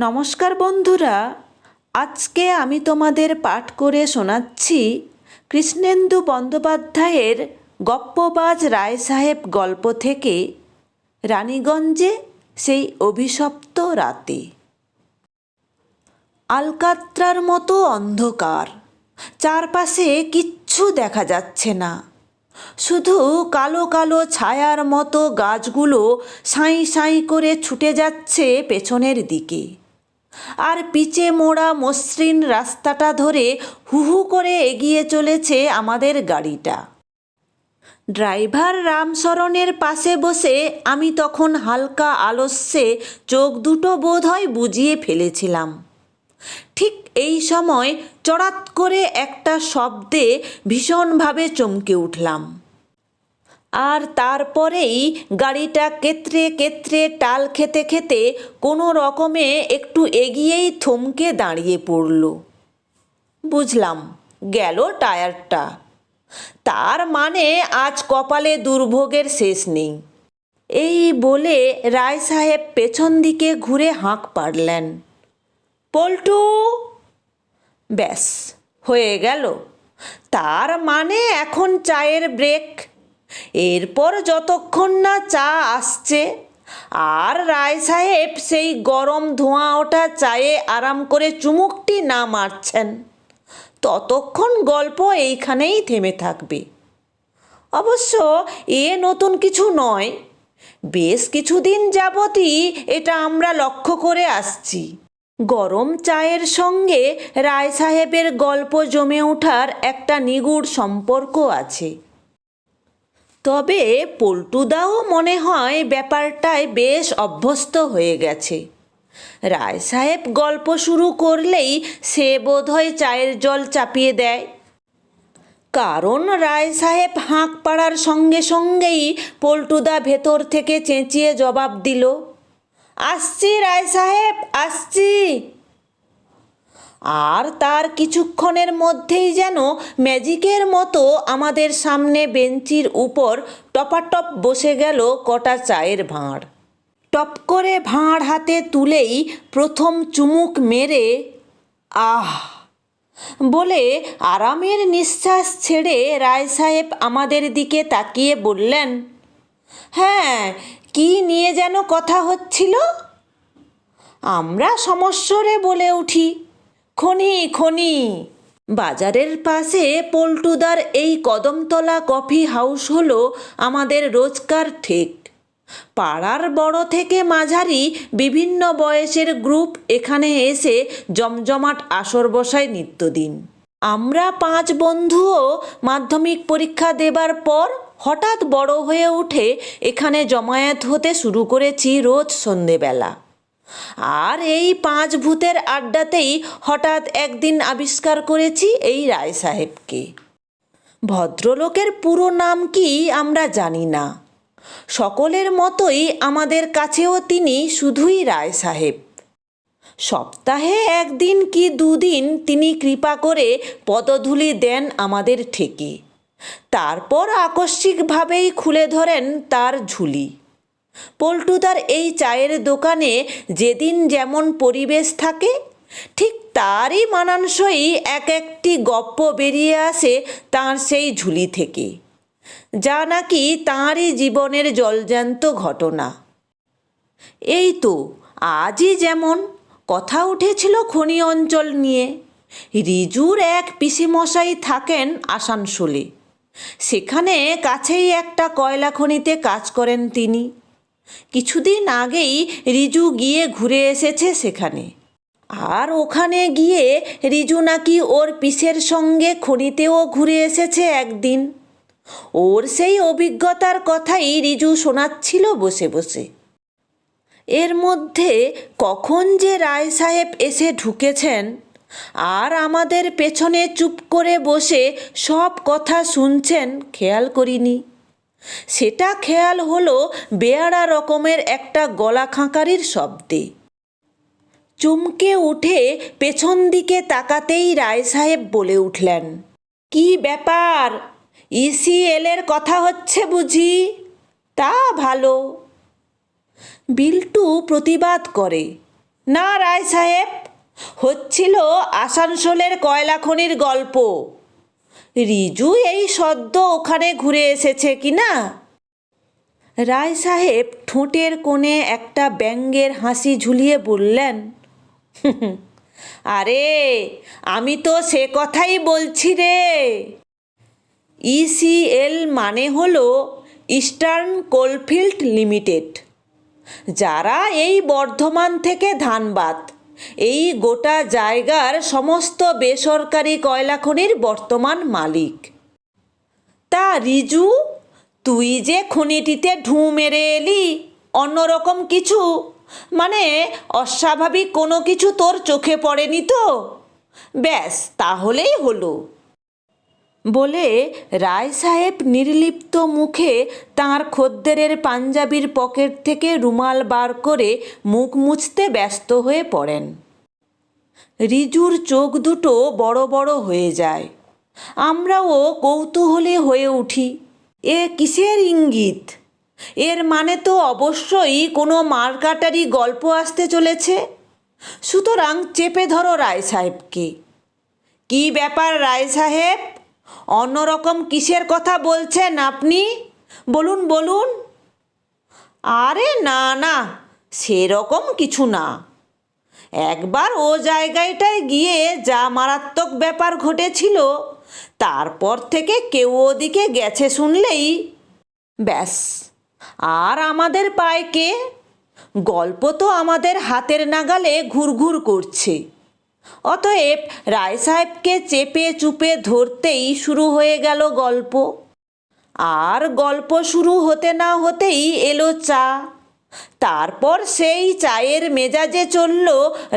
নমস্কার বন্ধুরা, আজকে আমি তোমাদের পাঠ করে শোনাচ্ছি কৃষ্ণেন্দু বন্দ্যোপাধ্যায়ের গপ্পবাজ রায়সাহেব গল্প থেকে রানীগঞ্জে সেই অভিশপ্ত রাতে। আলকাত্রার মতো অন্ধকার, চারপাশে কিচ্ছু দেখা যাচ্ছে না, শুধু কালো কালো ছায়ার মতো গাছগুলো সাঁই সাঁই করে ছুটে যাচ্ছে পেছনের দিকে, আর পিচে মোড়া মসৃণ রাস্তাটা ধরে হু হু করে এগিয়ে চলেছে আমাদের গাড়িটা। ড্রাইভার রামশরণের পাশে বসে আমি তখন হালকা আলস্যে চোখ দুটো বোধহয় বুজিয়ে ফেলেছিলাম। ঠিক এই সময় চড়াৎ করে একটা শব্দে ভীষণভাবে চমকে উঠলাম, আর তারপরেই গাড়িটা কেতরে কেতরে টাল খেতে খেতে কোনো রকমে একটু এগিয়েই থমকে দাঁড়িয়ে পড়ল। বুঝলাম, গেল টায়ারটা। তার মানে আজ কপালে দুর্ভোগের শেষ নেই। এই বলে রায় সাহেব পেছন দিকে ঘুরে হাঁক পাড়লেন, পল্টু। ব্যাস, হয়ে গেল। তার মানে এখন চায়ের ব্রেক। এরপর যতক্ষণ না চা আসছে আর রায় সাহেব সেই গরম ধোঁয়া ওঠা চায়ে আরাম করে চুমুকটি না মারছেন, ততক্ষণ গল্প এইখানেই থেমে থাকবে। অবশ্য এ নতুন কিছু নয়, বেশ কিছুদিন যাবতই এটা আমরা লক্ষ্য করে আসছি। গরম চায়ের সঙ্গে রায় সাহেবের গল্প জমে ওঠার একটা নিগুড় সম্পর্ক আছে। তবে পল্টুদাও মনে হয় ব্যাপারটায় বেশ অভ্যস্ত হয়ে গেছে। রায় সাহেব গল্প শুরু করলেই সে বোধহয় চায়ের জল চাপিয়ে দেয়, কারণ রায় সাহেব হাঁক পাড়ার সঙ্গে সঙ্গেই পল্টুদা ভেতর থেকে চেঁচিয়ে জবাব দিল, আসছি রায় সাহেব, আসছি। আর তার কিছুক্ষণের মধ্যেই যেন ম্যাজিকের মতো আমাদের সামনে বেঞ্চির উপর টপাটপ বসে গেল কটা চায়ের ভাঁড়। টপ করে ভাঁড় হাতে তুলেই প্রথম চুমুক মেরে আহ বলে আরামের নিঃশ্বাস ছেড়ে রায় সাহেব আমাদের দিকে তাকিয়ে বললেন, হ্যাঁ, কি নিয়ে যেন কথা হচ্ছিল? আমরা সমস্বরে বলে উঠি, খনি খনি। বাজারের পাশে পল্টুদার এই কদমতলা কফি হাউস হলো আমাদের রোজকার ঠেক। পাড়ার বড় থেকে মাঝারি বিভিন্ন বয়সের গ্রুপ এখানে এসে জমজমাট আসর বসায় নিত্যদিন। আমরা 5 বন্ধুও মাধ্যমিক পরীক্ষা দেবার পর হঠাৎ বড় হয়ে উঠে এখানে জমায়েত হতে শুরু করেছি রোজ সন্ধেবেলা। আর এই 5 ভূতের আড্ডাতেই হঠাৎ একদিন আবিষ্কার করেছি এই রায় সাহেবকে। ভদ্রলোকের পুরো নাম কি আমরা জানি না, সকলের মতোই আমাদের কাছেও তিনি শুধুই রায় সাহেব। সপ্তাহে 1 দিন কি 2 দিন তিনি কৃপা করে পদধূলি দেন আমাদের ঠেকে, তারপর আকস্মিকভাবেই খুলে ধরেন তার ঝুলি। পল্টুদার এই চায়ের দোকানে যেদিন যেমন পরিবেশ থাকে, ঠিক তারই মানানসই এক একটি গপ্প বেরিয়ে আসে তাঁর সেই ঝুলি থেকে, যা নাকি তাঁরই জীবনের জলজ্যান্ত ঘটনা। এই তো আজই যেমন কথা উঠেছিল খনি অঞ্চল নিয়ে। রিজুর এক পিসিমশাই থাকেন আসানসোলে, সেখানে কাছেই একটা কয়লা খনিতে কাজ করেন তিনি। কিছুদিন আগেই রিজু গিয়ে ঘুরে এসেছে সেখানে, আর ওখানে গিয়ে রিজু নাকি ওর পিসের সঙ্গে খনিতেও ঘুরে এসেছে একদিন। ওর সেই অভিজ্ঞতার কথাই রিজু শোনাচ্ছিল বসে বসে। এর মধ্যে কখন যে রায় সাহেব এসে ঢুকেছেন আর আমাদের পেছনে চুপ করে বসে সব কথা শুনছেন খেয়াল করিনি। সেটা খেয়াল হলো বেয়াড়া রকমের একটা গলা খাঁকারির শব্দে। চমকে উঠে পেছন দিকে তাকাতেই রায় সাহেব বলে উঠলেন, কি ব্যাপার, ইসিএলের কথা হচ্ছে বুঝি? তা ভালো। বিল্টু প্রতিবাদ করে, না রায় সাহেব, হচ্ছিল আসানসোলের কয়লা খনির গল্প। রিজু এই সদ্য ওখানে ঘুরে এসেছে কি না। রায় সাহেব ঠোঁটের কোণে একটা ব্যঙ্গের হাসি ঝুলিয়ে বললেন, আরে আমি তো সে কথাই বলছি রে। ইসিএল মানে হলো ইস্টার্ন কোলফিল্ড লিমিটেড, যারা এই বর্ধমান থেকে ধানবাদ এই গোটা জায়গার সমস্ত বেসরকারি কয়লা খনির বর্তমান মালিক। তা রিজু, তুই যে খনিটিতে ঢুঁ মেরে এলি, অন্যরকম কিছু মানে অস্বাভাবিক কোনো কিছু তোর চোখে পড়েনি তো? ব্যাস তাহলেই হলো। বলে রায় সাহেব নির্লিপ্ত মুখে তাঁর খদ্দেরের পাঞ্জাবির পকেট থেকে রুমাল বার করে মুখ মুছতে ব্যস্ত হয়ে পড়েন। রিজুর চোখ দুটো বড় বড় হয়ে যায়। আমরাও কৌতূহলী হয়ে উঠি, এ কিসের ইঙ্গিত? এর মানে তো অবশ্যই কোনো মারকাটারি গল্প আসতে চলেছে। সুতরাং চেপে ধরো রায় সাহেবকে। কি ব্যাপার রায় সাহেব, অন্যরকম কিসের কথা বলছেন আপনি? বলুন বলুন। আরে না না, সেরকম কিছু না। একবার ও জায়গাটায় গিয়ে যা মারাত্মক ব্যাপার ঘটেছিল, তারপর থেকে কেউ ওদিকে গেছে শুনলেই ব্যাস আর আমাদের পায় কে? গল্প তো আমাদের হাতের নাগালে ঘুরঘুর করছে। অতএব রায় সাহেবকে চেপে চুপে ধরতেই শুরু হয়ে গেল গল্প। আর গল্প শুরু হতে না হতেই এলো চা। তারপর সেই চায়ের মেজাজে চলল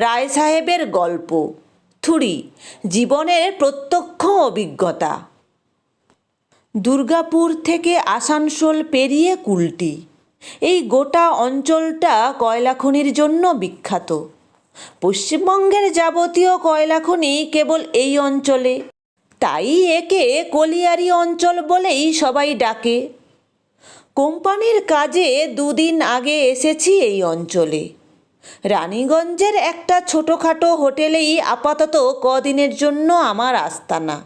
রায় সাহেবের গল্প, থুড়ি জীবনের প্রত্যক্ষ অভিজ্ঞতা। দুর্গাপুর থেকে আসানসোল পেরিয়ে কুলটি, এই গোটা অঞ্চলটা কয়লা খনির জন্য বিখ্যাত। পশ্চিমবঙ্গের যাবতীয় কয়লা খনি কেবল এই অঞ্চলে, তাই একে কলিয়ারি অঞ্চল বলেই সবাই ডাকে। কোম্পানির কাজে দুদিন আগে এসেছি এই অঞ্চলে। রানীগঞ্জের একটা ছোটোখাটো হোটেলেই আপাতত কদিনের জন্য আমার আস্তানা।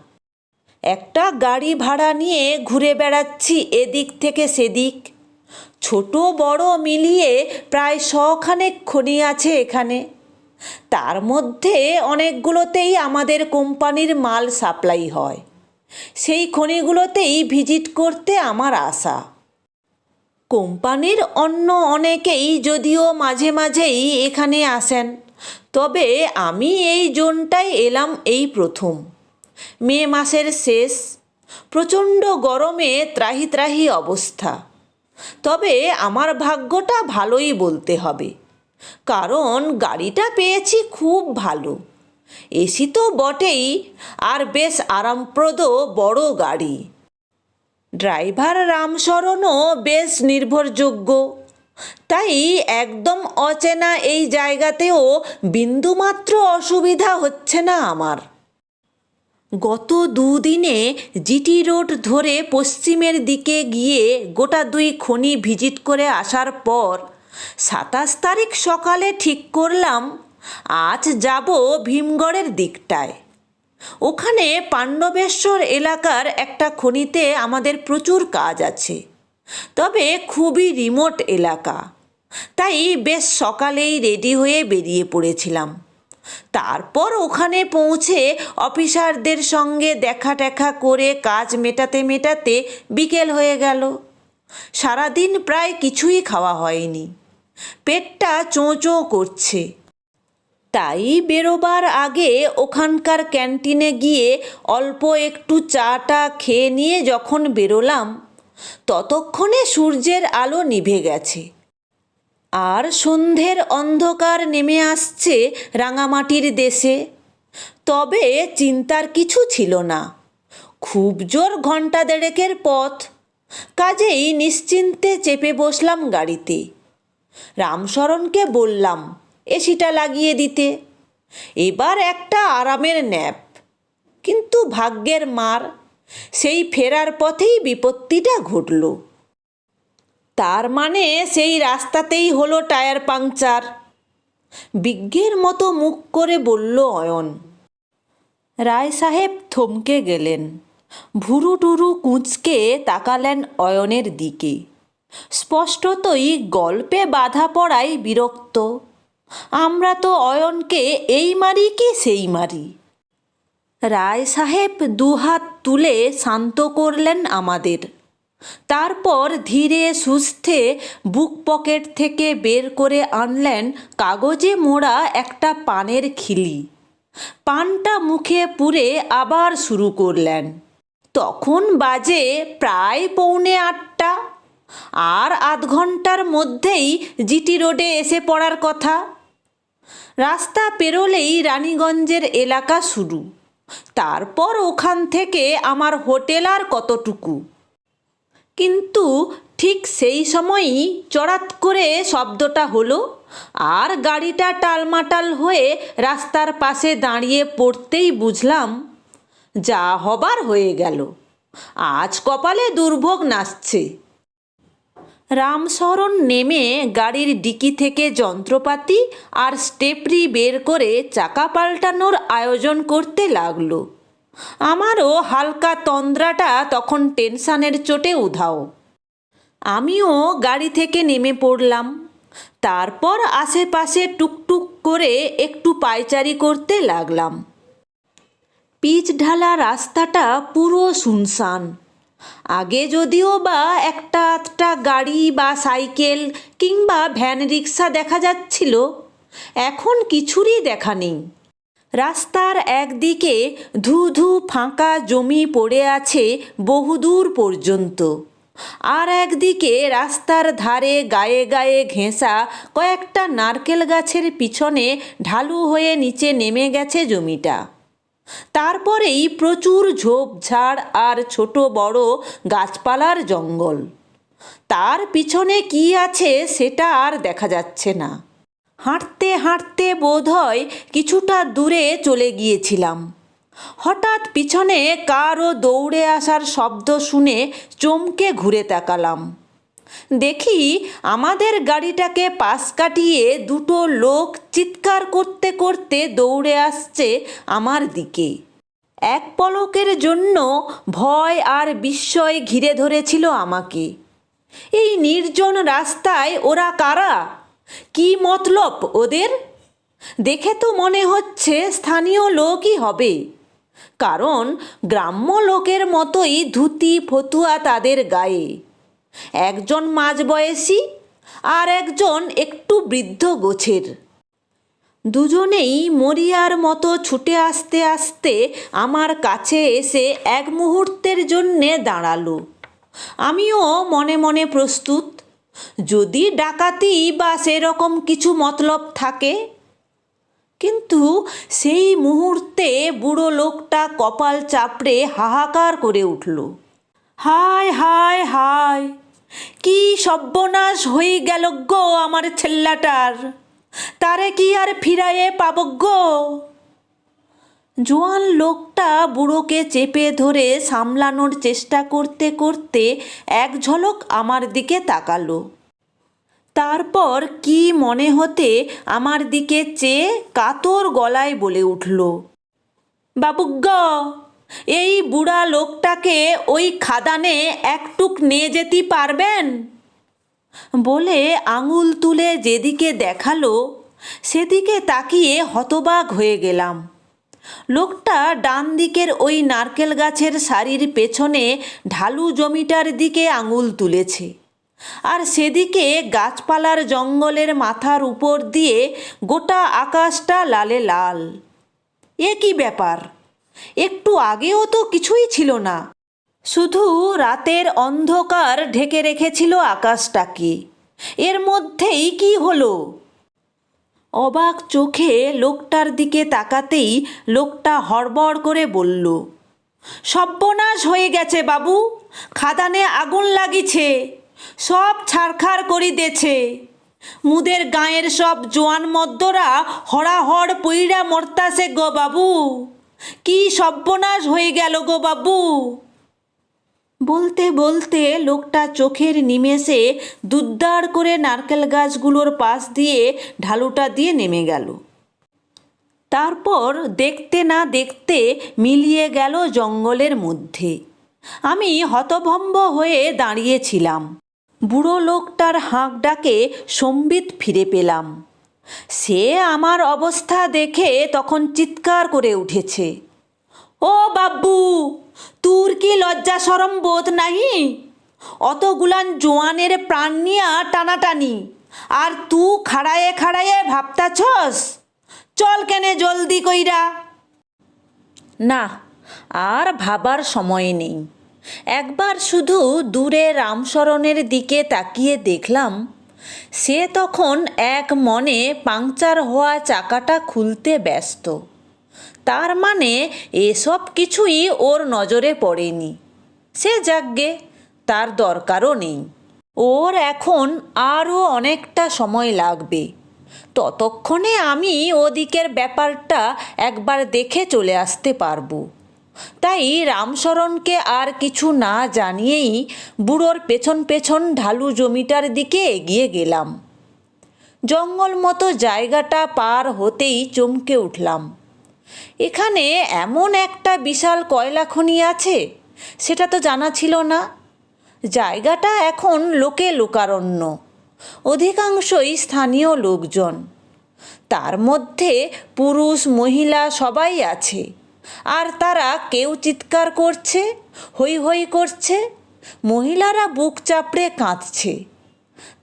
একটা গাড়ি ভাড়া নিয়ে ঘুরে বেড়াচ্ছি এদিক থেকে সেদিক। ছোট বড় মিলিয়ে প্রায় 100 খানেক খনি আছে এখানে। তার মধ্যে অনেকগুলোতেই আমাদের কোম্পানির মাল সাপ্লাই হয়। সেই খনিগুলোতেই ভিজিট করতে আমার আশা। কোম্পানির অন্য অনেকেই যদিও মাঝে মাঝেই এখানে আসেন, তবে আমি এই জোনটায় এলাম এই প্রথম। মে মাসের শেষ, প্রচণ্ড গরমে ত্রাহি ত্রাহি অবস্থা। তবে আমার ভাগ্যটা ভালোই বলতে হবে, কারণ গাড়িটা পেয়েছি খুব ভালো। এসি তো বটেই, আর বেশ আরামপ্রদ বড় গাড়ি। ড্রাইভার রামশরণও বেশ নির্ভরযোগ্য। তাই একদম অচেনা এই জায়গাতেও বিন্দুমাত্র অসুবিধা হচ্ছে না আমার। গত দুদিনে জিটি রোড ধরে পশ্চিমের দিকে গিয়ে গোটা 2 খনি ভিজিট করে আসার পর 27 তারিখ সকালে ঠিক করলাম আজ যাব ভীমগড়ের দিকটায়। ওখানে পাণ্ডবেশ্বর এলাকার একটা খনিতে আমাদের প্রচুর কাজ আছে, তবে খুবই রিমোট এলাকা। তাই বেশ সকালেই রেডি হয়ে বেরিয়ে পড়েছিলাম। তারপর ওখানে পৌঁছে অফিসারদের সঙ্গে দেখা টেখা করে কাজ মেটাতে মেটাতে বিকেল হয়ে গেল। সারাদিন প্রায় কিছুই খাওয়া হয়নি, পেটটা চোঁ চোঁ করছে। তাই বেরোবার আগে ওখানকার ক্যান্টিনে গিয়ে অল্প একটু চাটা খেয়ে নিয়ে যখন বেরোলাম, ততক্ষণে সূর্যের আলো নিভে গেছে আর সন্ধ্যের অন্ধকার নেমে আসছে রাঙামাটির দেশে। তবে চিন্তার কিছু ছিল না, খুব জোর ঘন্টা দেড়েকের পথ। কাজেই নিশ্চিন্তে চেপে বসলাম গাড়িতে। রামশরণকে বললাম এসিটা লাগিয়ে দিতে। এবার একটা আরামের ন্যাপ। কিন্তু ভাগ্যের মার, সেই ফেরার পথেই বিপত্তিটা ঘটল। তার মানে সেই রাস্তাতেই হলো টায়ার পাংচার। বিজ্ঞের মতো মুখ করে বলল অয়ন। রায় সাহেব থমকে গেলেন, ভুরু টুরু কুঁচকে তাকালেন অয়নের দিকে। স্পষ্টতই গল্পে বাধা পড়ায় বিরক্ত। আমরা তো অয়নকে এই মারি কি সেই মারি। রায় সাহেব দুহাত তুলে শান্ত করলেন আমাদের। তারপর ধীরে সুস্থে বুক পকেট থেকে বের করে আনলেন কাগজে মোড়া একটা পানের খিলি। পানটা মুখে পুরে আবার শুরু করলেন। তখন বাজে প্রায় 7:45। আর আধ ঘন্টার মধ্যেই জিটি রোডে এসে পড়ার কথা। রাস্তা পেরোলেই রানীগঞ্জের এলাকা শুরু। তারপর ওখান থেকে আমার হোটেল আর কতটুকু। কিন্তু ঠিক সেই সময়ই চড়াত করে শব্দটা হলো, আর গাড়িটা টালমাটাল হয়ে রাস্তার পাশে দাঁড়িয়ে পড়তেই বুঝলাম যা হবার হয়ে গেল। আজ কপালে দুর্ভোগ নাচছে। রামশরণ নেমে গাড়ির ডিকি থেকে যন্ত্রপাতি আর স্টেপরি বের করে চাকা পাল্টানোর আয়োজন করতে লাগলো। আমারও হালকা তন্দ্রাটা তখন টেনশানের চোটে উধাও। আমিও গাড়ি থেকে নেমে পড়লাম। তারপর আশেপাশে টুকটুক করে একটু পায়চারি করতে লাগলাম। পিচ ঢালা রাস্তাটা পুরো শুনশান। আগে যদিও বা একটা আধটা গাড়ি বা সাইকেল কিংবা ভ্যান রিক্সা দেখা যাচ্ছিল, এখন কিছুরই দেখা নেই। রাস্তার একদিকে ধু ধু ফাঁকা জমি পড়ে আছে বহুদূর পর্যন্ত, আর একদিকে রাস্তার ধারে গায়ে গায়ে ঘেঁষা কয়েকটা নারকেল গাছের পিছনে ঢালু হয়ে নিচে নেমে গেছে জমিটা। তারপরেই প্রচুর ঝোপঝাড় আর ছোট বড় গাছপালার জঙ্গল। তার পিছনে কি আছে সেটা আর দেখা যাচ্ছে না। হাঁটতে হাঁটতে বোধহয় কিছুটা দূরে চলে গিয়েছিলাম। হঠাৎ পিছনে কারও দৌড়ে আসার শব্দ শুনে চমকে ঘুরে তাকালাম। দেখি আমাদের গাড়িটাকে পাশ কাটিয়ে দুটো লোক চিৎকার করতে করতে দৌড়ে আসছে আমার দিকে। এক পলকের জন্য ভয় আর বিস্ময় ঘিরে ধরেছিল আমাকে। এই নির্জন রাস্তায় ওরা কারা? কি মতলব ওদের? দেখে তো মনে হচ্ছে স্থানীয় লোকই হবে, কারণ গ্রাম্য লোকের মতোই ধুতি ফতুয়া তাদের গায়ে। একজন মাঝবয়সী আর একজন একটু বৃদ্ধ গোছের। দুজনেই মরিয়ার মতো ছুটে আসতে আসতে আমার কাছে এসে এক মুহূর্তের জন্যে দাঁড়ালো। আমিও মনে মনে প্রস্তুত, যদি ডাকাতি বা সেরকম কিছু মতলব থাকে। কিন্তু সেই মুহূর্তে বুড়ো লোকটা কপাল চাপড়ে হাহাকার করে উঠল। হায় হায় হায়, কি সর্বনাশ হয়ে গেল গো আমার ছেল্লাটার, তারে কি আর ফিরাইয়ে পাব গো। জোয়ান লোকটা বুড়োকে চেপে ধরে সামলানোর চেষ্টা করতে করতে এক ঝলক আমার দিকে তাকালো। তারপর কি মনে হতে আমার দিকে চেয়ে কাতর গলায় বলে উঠল, বাবুগ্গা, এই বুড়া লোকটাকে ওই খাদানে একটুক নিয়ে যেতে পারবেন? বলে আঙুল তুলে যেদিকে দেখালো সেদিকে তাকিয়ে হতবাক হয়ে গেলাম। লোকটা ডান দিকের ওই নারকেল গাছের সারির পেছনে ঢালু জমিটার দিকে আঙুল তুলেছে, আর সেদিকে গাছপালার জঙ্গলের মাথার উপর দিয়ে গোটা আকাশটা লালে লাল। এ কি ব্যাপার? একটু আগেও তো কিছুই ছিল না, শুধু রাতের অন্ধকার ঢেকে রেখেছিল আকাশটাকে। এর মধ্যেই কি হলো? অবাক চোখে লোকটার দিকে তাকাতেই লোকটা হড়বড় করে বলল, সর্বনাশ হয়ে গেছে বাবু, খাদানে আগুন লাগিছে, সব ছারখার করি দেছে। মুদের গাঁয়ের সব জোয়ান মদ্দরা হড়াহড় পইড়া মরতাছে গো বাবু, কি সর্বনাশ হয়ে গেল গো বাবু। বলতে বলতে লোকটা চোখের নিমেষে দুদ্দাড় করে নারকেল গাছগুলোর পাশ দিয়ে ঢালুটা দিয়ে নেমে গেল। তারপর দেখতে না দেখতে মিলিয়ে গেল জঙ্গলের মধ্যে। আমি হতভম্ব হয়ে দাঁড়িয়েছিলাম। বুড়ো লোকটার হাঁক ডাকে সম্বিত ফিরে পেলাম। সে আমার অবস্থা দেখে তখন চিৎকার করে উঠেছে, ও বাব্বু, তোর কি লজ্জা সরম বোধ নাহি? অতগুলান জোয়ানের প্রাণ নিয়া টানাটানি, আর তু খাড়ায়ে খাড়ায়ে ভাবতাছস? চল কেনে জলদি কইরা। না, আর ভাবার সময় নেই। একবার শুধু দূরে রামশরণের দিকে তাকিয়ে দেখলাম, সে তখন এক মনে পাংচার হওয়া চাকাটা খুলতে ব্যস্ত। তার মানে এসব কিছুই ওর নজরে পড়েনি। সে যাকগে, তার দরকারও নেই। ওর এখন আরও অনেকটা সময় লাগবে। ততক্ষণে আমি ওদিকের ব্যাপারটা একবার দেখে চলে আসতে পারবো। তাই রামশরণকে আর কিছু না জানিয়েই বুড়োর পেছন পেছন ঢালু জমিটার দিকে এগিয়ে গেলাম। জঙ্গল মতো জায়গাটা পার হতেই চমকে উঠলাম। এখানে এমন একটা বিশাল কয়লা খনি আছে, সেটা তো জানা ছিল না। জায়গাটা এখন লোকে লোকারণ্য, অধিকাংশই স্থানীয় লোকজন। তার মধ্যে পুরুষ মহিলা সবাই আছে, আর তারা কেউ চিৎকার করছে, হৈ হৈ করছে, মহিলারা বুক চাপড়ে কাঁদছে।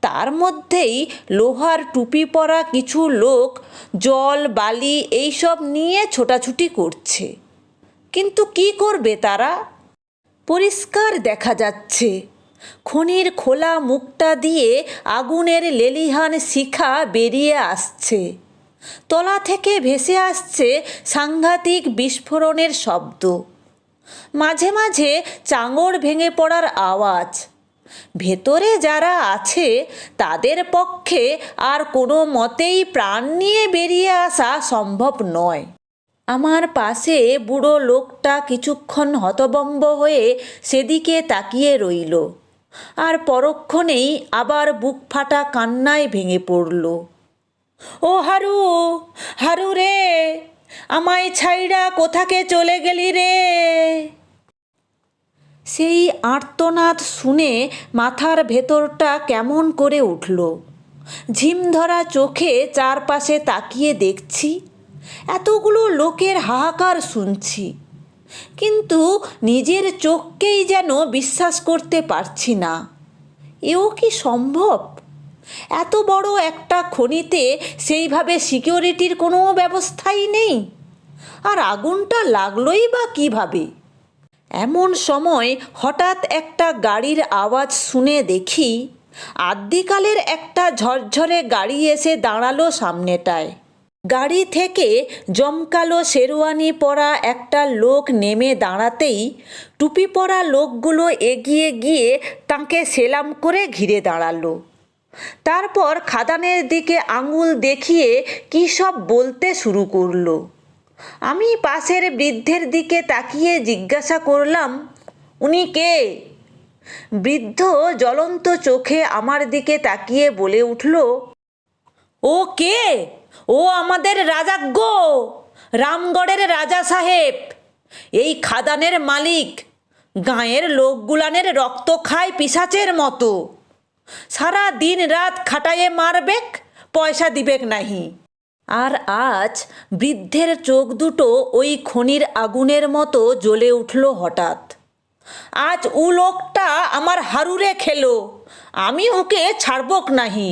তার মধ্যেই লোহার টুপি পরা কিছু লোক জল বালি এইসব নিয়ে ছোটাছুটি করছে। কিন্তু কি করবে তারা? পরিষ্কার দেখা যাচ্ছে খনির খোলা মুখটা দিয়ে আগুনের লেলিহান শিখা বেরিয়ে আসছে। তলা থেকে ভেসে আসছে সাংঘাতিক বিস্ফোরণের শব্দ, মাঝে মাঝে চাঙড় ভেঙে পড়ার আওয়াজ। ভেতরে যারা আছে তাদের পক্ষে আর কোনো মতেই প্রাণ নিয়ে বেরিয়ে আসা সম্ভব নয়। আমার পাশে বুড়ো লোকটা কিছুক্ষণ হতভম্ব হয়ে সেদিকে তাকিয়ে রইল, আর পরক্ষণেই আবার বুক ফাটা কান্নায় ভেঙে পড়ল। ও হারু, হারু রে, আমায় ছাইড়া কোথাকে চলে গেলি রে? সেই আর্তনাদ শুনে মাথার ভেতরটা কেমন করে উঠল। ঝিমধরা চোখে চারপাশে তাকিয়ে দেখছি, এতগুলো লোকের হাহাকার শুনছি, কিন্তু নিজের চোখকেই যেন বিশ্বাস করতে পারছি না। এও কি সম্ভব? এত বড় একটা খনিতে সেইভাবে সিকিউরিটির কোনো ব্যবস্থাই নেই, আর আগুনটা লাগলোই বা কীভাবে? এমন সময় হঠাৎ একটা গাড়ির আওয়াজ শুনে দেখি আদ্যিকালের একটা ঝরঝরে গাড়ি এসে দাঁড়ালো সামনেটায়। গাড়ি থেকে জমকালো শেরওয়ানি পরা একটা লোক নেমে দাঁড়াতেই টুপি পরা লোকগুলো এগিয়ে গিয়ে তাঁকে সেলাম করে ঘিরে দাঁড়ালো। তারপর খাদানের দিকে আঙুল দেখিয়ে কী সব বলতে শুরু করলো। আমি পাশের বৃদ্ধের দিকে তাকিয়ে জিজ্ঞাসা করলাম, উনি কে? বৃদ্ধ জ্বলন্ত চোখে আমার দিকে তাকিয়ে বলে উঠল, ও কে? ও আমাদের রাজাজ্ঞ, রামগড়ের রাজা সাহেব, এই খাদানের মালিক। গাঁয়ের লোকগুলানের রক্ত খায় পিশাচের মতো। সারা দিন রাত খাটাইয়ে মারবেক, পয়সা দিবেক নাহি। আর আজ বৃদ্ধের চোখ দুটো ওই খনির আগুনের মতো জ্বলে উঠল হঠাৎ। আজ ও লোকটা আমার হারুরে খেলো, আমি ওকে ছাড়বক নাহি,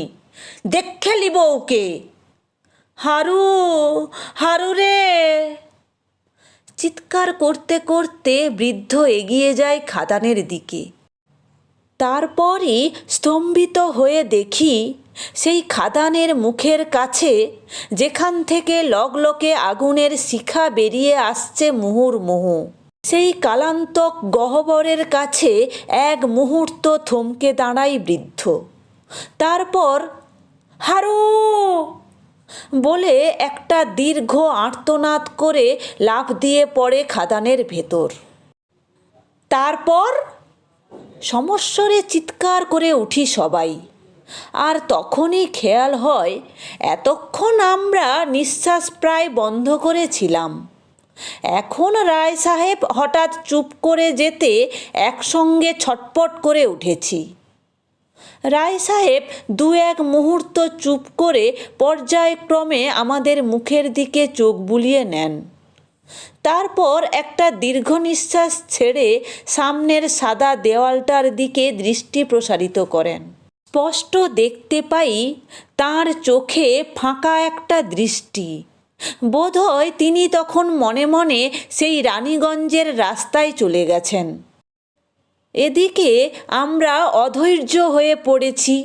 দেখে লিব ওকে। হারু, হারু রে! চিৎকার করতে করতে বৃদ্ধ এগিয়ে যায় খাদানের দিকে। তারপরই স্তম্ভিত হয়ে দেখি সেই খাদানের মুখের কাছে, যেখান থেকে লগলকে আগুনের শিখা বেরিয়ে আসছে মুহুর্মুহু, সেই কালান্তক গহ্বরের কাছে এক মুহূর্ত থমকে দাঁড়ায় বৃদ্ধ। তারপর হারু বলে একটা দীর্ঘ আর্তনাদ করে লাফ দিয়ে পড়ে খাদানের ভেতর। তারপর সমস্বরে চিৎকার করে উঠি সবাই। আর তখনই খেয়াল হয় এতক্ষণ আমরা নিঃশ্বাস প্রায় বন্ধ করেছিলাম। এখন রায় সাহেব হঠাৎ চুপ করে যেতে একসঙ্গে ছটপট করে উঠেছি। রায় সাহেব দু এক মুহূর্ত চুপ করে পর্যায়ক্রমে আমাদের মুখের দিকে চোখ বুলিয়ে নেন। তারপর একটা দীর্ঘ নিঃশ্বাস ছেড়ে সামনের সাদা দেওয়ালটার দিকে দৃষ্টি প্রসারিত করেন। স্পষ্ট দেখতে পাই তাঁর চোখে ফাঁকা একটা দৃষ্টি। বোধহয় তিনি তখন মনে মনে সেই রানীগঞ্জের রাস্তায় চলে গেছেন। এদিকে আমরা অধৈর্য হয়ে পড়েছি।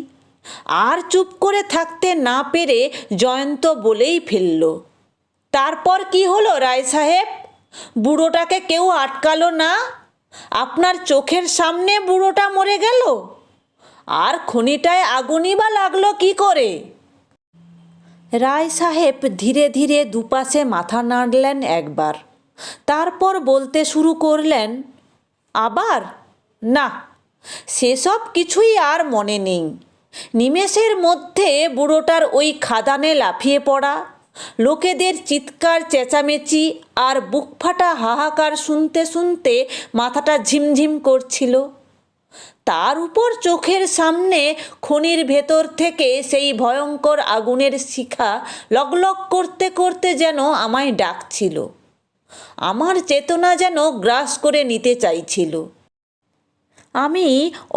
আর চুপ করে থাকতে না পেরে জয়ন্ত বলেই ফেলল, তারপর কি হলো রায় সাহেব? বুড়োটাকে কেউ আটকালো না? আপনার চোখের সামনে বুড়োটা মরে গেল, আর খনিটায় আগুনই বা লাগলো কি করে? রায় সাহেব ধীরে ধীরে দুপাশে মাথা নাড়লেন একবার, তারপর বলতে শুরু করলেন, আবার না, সেসব কিছুই আর মনে নেই। নিমেষের মধ্যে বুড়োটার ওই খাদানে লাফিয়ে পড়া, লোকেদের চিৎকার চেঁচামেচি আর বুক ফাটা হাহাকার শুনতে শুনতে মাথাটা ঝিমঝিম করছিল। তার উপর চোখের সামনে খনির ভেতর থেকে সেই ভয়ঙ্কর আগুনের শিখা লগলগ করতে করতে যেন আমায় ডাকছিল। আমার চেতনা যেন গ্রাস করে নিতে চাইছিল। আমি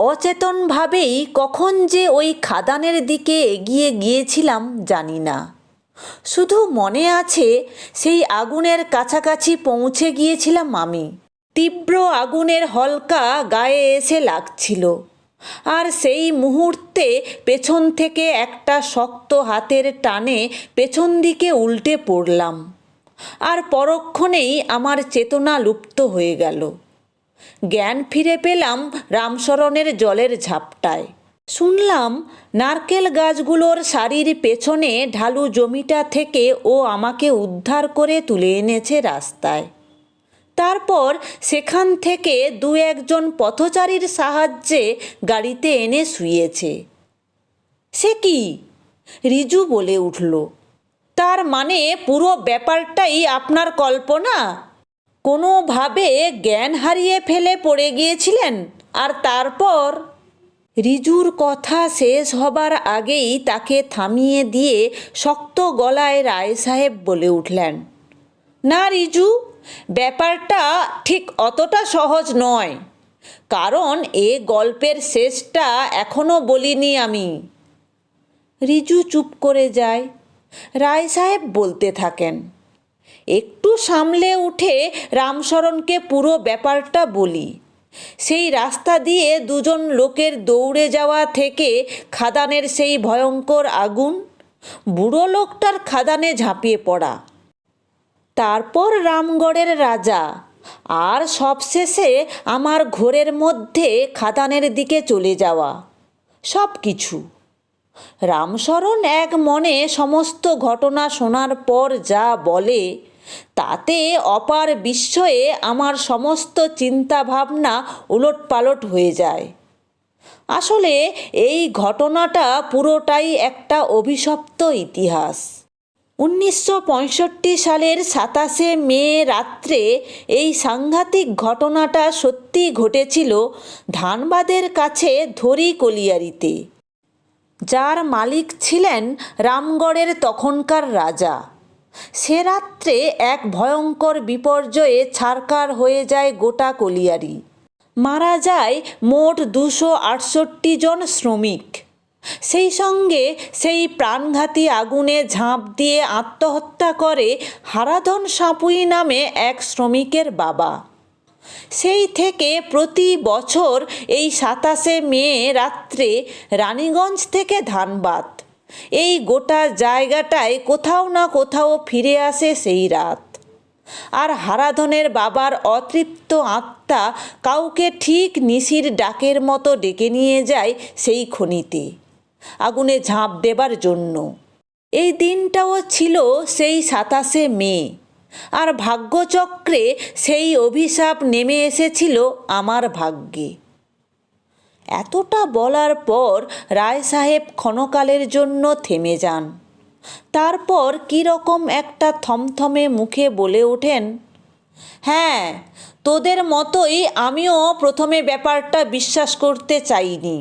অচেতনভাবেই কখন যে ওই খাদানের দিকে এগিয়ে গিয়েছিলাম জানি না। শুধু মনে আছে সেই আগুনের কাছাকাছি পৌঁছে গিয়েছিলাম আমি। তীব্র আগুনের হলকা গায়ে এসে লাগছিল, আর সেই মুহূর্তে পেছন থেকে একটা শক্ত হাতের টানে পেছন দিকে উল্টে পড়লাম, আর পরক্ষণেই আমার চেতনা লুপ্ত হয়ে গেল। জ্ঞান ফিরে পেলাম রামশরণের জলের ঝাপটায়। শুনলাম নারকেল গাছগুলোর সারির পেছনে ঢালু জমিটা থেকে ও আমাকে উদ্ধার করে তুলে এনেছে রাস্তায়। তারপর সেখান থেকে দু একজন পথচারীর সাহায্যে গাড়িতে এনে শুইয়েছে। সে কি? রিজু বলে উঠল, তার মানে পুরো ব্যাপারটাই আপনার কল্পনা? কোনোভাবে জ্ঞান হারিয়ে ফেলে পড়ে গিয়েছিলেন, আর তারপর? রিজুর কথা শেষ হবার আগেই তাকে থামিয়ে দিয়ে শক্ত গলায় রায় সাহেব বলে উঠলেন, না রিজু, ব্যাপারটা ঠিক অতটা সহজ নয়। কারণ এ গল্পের শেষটা এখনো বলিনি আমি। রিজু চুপ করে যায়। রায় সাহেব বলতে থাকেন, একটু সামলে উঠে রামশরণকে পুরো ব্যাপারটা বলি। সেই রাস্তা দিয়ে দুজন লোকের দৌড়ে যাওয়া থেকে খাদানের সেই ভয়ঙ্কর আগুন, বুড়ো লোকটার খাদানে ঝাঁপিয়ে পড়া, তারপর রামগড়ের রাজা, আর সবশেষে আমার ঘোরের মধ্যে খাদানের দিকে চলে যাওয়া, সব কিছু। রামশরণ এক মনে সমস্ত ঘটনা শোনার পর যা বলে, তাতে অপার বিস্ময়ে আমার সমস্ত চিন্তাভাবনা ওলটপালট হয়ে যায়। আসলে এই ঘটনাটা পুরোটাই একটা অভিশপ্ত ইতিহাস। 1965 সালের 27শে মে রাত্রে এই সাংঘাতিক ঘটনাটা সত্যি ঘটেছিল ধানবাদের কাছে ধরি কলিয়ারিতে, যার মালিক ছিলেন রামগড়ের তখনকার রাজা। সে রাত্রে এক ভয়ঙ্কর বিপর্যয়ে ছারকার হয়ে যায় গোটা কলিয়ারি। মারা যায় মোট 268 জন শ্রমিক। সেই সঙ্গে সেই প্রাণঘাতী আগুনে ঝাঁপ দিয়ে আত্মহত্যা করে হারাধন সাঁপুই নামে এক শ্রমিকের বাবা। সেই থেকে প্রতি বছর এই 27শে মে রাত্রে রানীগঞ্জ থেকে ধানবাদ, এই গোটা জায়গাটায় কোথাও না কোথাও ফিরে আসে সেই রাত। আর হারাধনের বাবার অতৃপ্ত আত্মা কাউকে ঠিক নিশির ডাকের মতো ডেকে নিয়ে যায় সেই খনিতে আগুনে ঝাঁপ দেবার জন্য। এই দিনটাও ছিল সেই 27শে মে, আর ভাগ্যচক্রে সেই অভিশাপ নেমে এসেছিল আমার ভাগ্যে। এতটা বলার পর রায় সাহেব ক্ষণকালের জন্য থেমে যান। তারপর কীরকম একটা থমথমে মুখে বলে ওঠেন, হ্যাঁ, তোদের মতোই আমিও প্রথমে ব্যাপারটা বিশ্বাস করতে চাইনি।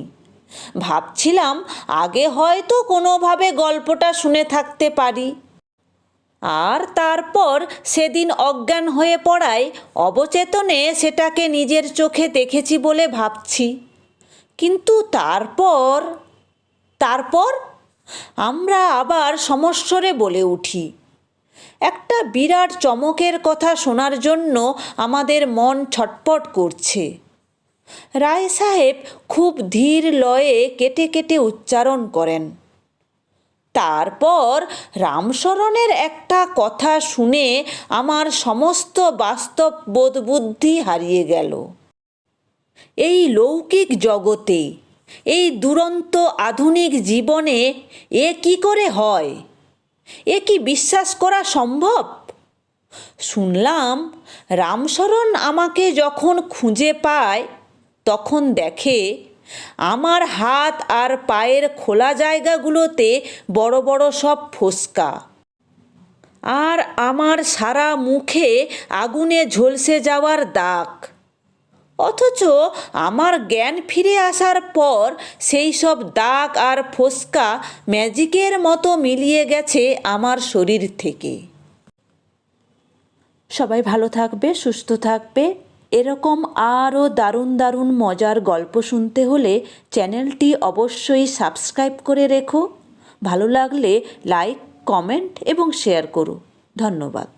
ভাবছিলাম আগে হয়তো কোনোভাবে গল্পটা শুনে থাকতে পারি, আর তারপর সেদিন অজ্ঞান হয়ে পড়ায় অবচেতনে সেটাকে নিজের চোখে দেখেছি বলে ভাবছি। কিন্তু তারপর আমরা আবার সমস্বরে বলে উঠি। একটা বিরাট চমকের কথা শোনার জন্য আমাদের মন ছটপট করছে। রায় সাহেব খুব ধীর লয়ে কেটে কেটে উচ্চারণ করেন, তারপর রামশরণের একটা কথা শুনে আমার সমস্ত বাস্তব বোধবুদ্ধি হারিয়ে গেল। এই লৌকিক জগতে, এই দুরন্ত আধুনিক জীবনে এ কি করে হয়? এ কি বিশ্বাস করা সম্ভব? শুনলাম রামশরণ আমাকে যখন খুঁজে পায় তখন দেখে আমার হাত আর পায়ের খোলা জায়গাগুলোতে বড় বড় সব ফোস্কা, আর আমার সারা মুখে আগুনে ঝলসে যাওয়ার দাগ। অথচ আমার জ্ঞান ফিরে আসার পর সেই সব দাগ আর ফোস্কা ম্যাজিকের মতো মিলিয়ে গেছে আমার শরীর থেকে। সবাই ভালো থাকবে, সুস্থ থাকবে। এরকম আরও দারুণ দারুণ মজার গল্প শুনতে হলে চ্যানেলটি অবশ্যই সাবস্ক্রাইব করে রেখো। ভালো লাগলে লাইক, কমেন্ট এবং শেয়ার করো। ধন্যবাদ।